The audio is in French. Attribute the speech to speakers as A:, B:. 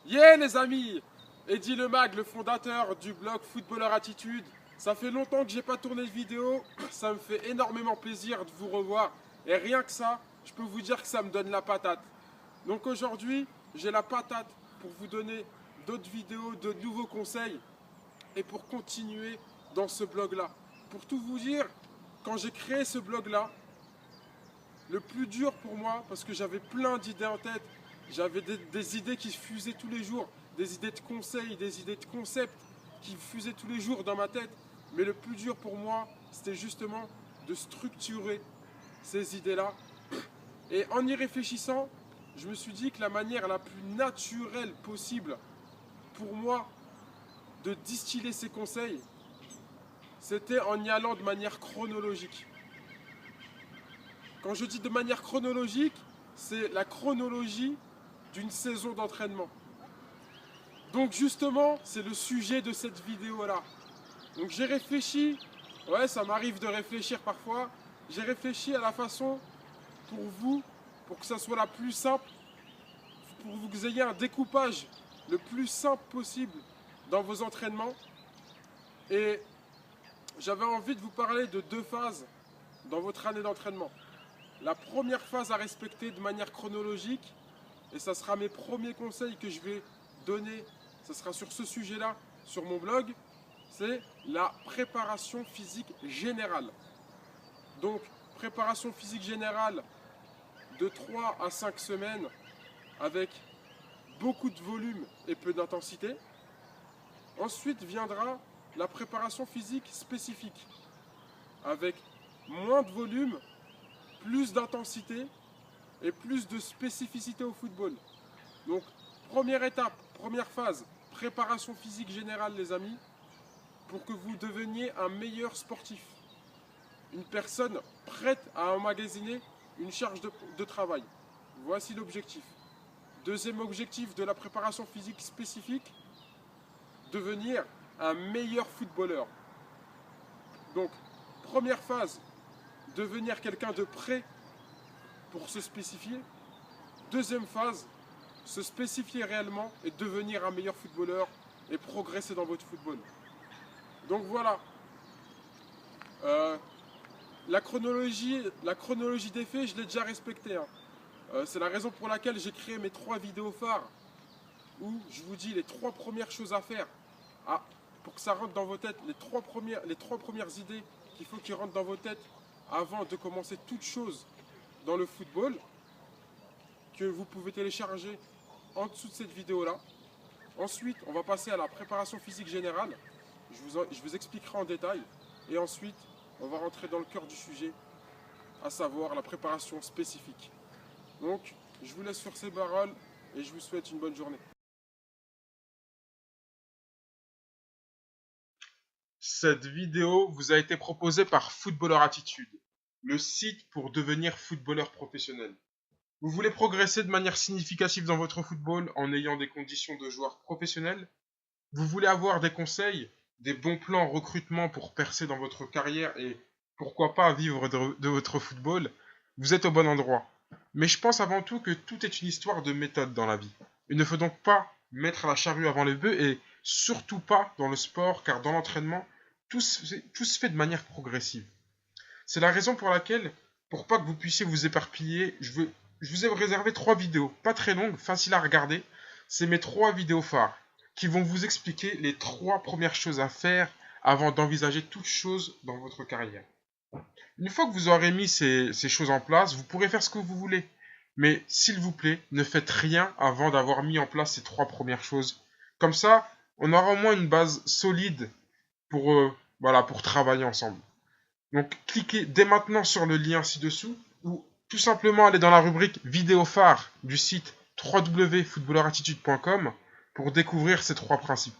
A: Yeah les amis, Eddy Lemag, le fondateur du blog Footballeur Attitude. Ça fait longtemps que j'ai pas tourné de vidéo, ça me fait énormément plaisir de vous revoir. Et rien que ça, je peux vous dire que ça me donne la patate. Donc aujourd'hui, j'ai la patate pour vous donner d'autres vidéos, de nouveaux conseils et pour continuer dans ce blog-là. Pour tout vous dire, quand j'ai créé ce blog-là, le plus dur pour moi, parce que j'avais plein d'idées en tête, j'avais des idées qui fusaient tous les jours, des idées de conseils, des idées de concepts qui fusaient tous les jours dans ma tête. Mais le plus dur pour moi, c'était justement de structurer ces idées-là. Et en y réfléchissant, je me suis dit que la manière la plus naturelle possible pour moi de distiller ces conseils, c'était en y allant de manière chronologique. Quand je dis de manière chronologique, c'est la chronologie d'une saison d'entraînement. Donc justement, c'est le sujet de cette vidéo-là. Donc j'ai réfléchi, ouais, ça m'arrive de réfléchir parfois, j'ai réfléchi à la façon pour vous, pour que ça soit la plus simple, pour que vous ayez un découpage le plus simple possible dans vos entraînements. Et j'avais envie de vous parler de deux phases dans votre année d'entraînement. La première phase à respecter de manière chronologique, et ça sera mes premiers conseils que je vais donner, ça sera sur ce sujet-là, sur mon blog, c'est la préparation physique générale. Donc, préparation physique générale de 3 à 5 semaines avec beaucoup de volume et peu d'intensité. Ensuite viendra la préparation physique spécifique avec moins de volume, plus d'intensité et plus de spécificité au football. Donc, première étape, première phase, préparation physique générale les amis, pour que vous deveniez un meilleur sportif. Une personne prête à emmagasiner une charge de travail. Voici l'objectif. Deuxième objectif de la préparation physique spécifique, devenir un meilleur footballeur. Donc, première phase, devenir quelqu'un de prêt pour se spécifier. Deuxième phase, se spécifier réellement et devenir un meilleur footballeur et progresser dans votre football. Donc voilà, la chronologie des faits, je l'ai déjà respectée. C'est la raison pour laquelle j'ai créé mes 3 vidéos phares où je vous dis les 3 premières choses à faire pour que ça rentre dans vos têtes, les trois premières idées qu'il faut qu'ils rentrent dans vos têtes avant de commencer toute chose dans le football, que vous pouvez télécharger en dessous de cette vidéo-là. Ensuite, on va passer à la préparation physique générale. Je vous expliquerai en détail. Et ensuite, on va rentrer dans le cœur du sujet, à savoir la préparation spécifique. Donc, je vous laisse sur ces paroles et je vous souhaite une bonne journée.
B: Cette vidéo vous a été proposée par Footballeur Attitude, le site pour devenir footballeur professionnel. Vous voulez progresser de manière significative dans votre football en ayant des conditions de joueur professionnel? Vous voulez avoir des conseils, des bons plans en recrutement pour percer dans votre carrière et pourquoi pas vivre de votre football? Vous êtes au bon endroit. Mais je pense avant tout que tout est une histoire de méthode dans la vie. Il ne faut donc pas mettre la charrue avant les bœufs et surtout pas dans le sport car dans l'entraînement, tout se fait de manière progressive. C'est la raison pour laquelle, pour pas que vous puissiez vous éparpiller, je vous ai réservé 3 vidéos, pas très longues, faciles à regarder. C'est mes 3 vidéos phares qui vont vous expliquer les 3 premières choses à faire avant d'envisager toute chose dans votre carrière. Une fois que vous aurez mis ces choses en place, vous pourrez faire ce que vous voulez. Mais s'il vous plaît, ne faites rien avant d'avoir mis en place ces 3 premières choses. Comme ça, on aura au moins une base solide pour travailler ensemble. Donc, cliquez dès maintenant sur le lien ci-dessous ou tout simplement aller dans la rubrique vidéo phare du site www.footballerattitude.com pour découvrir ces 3 principes.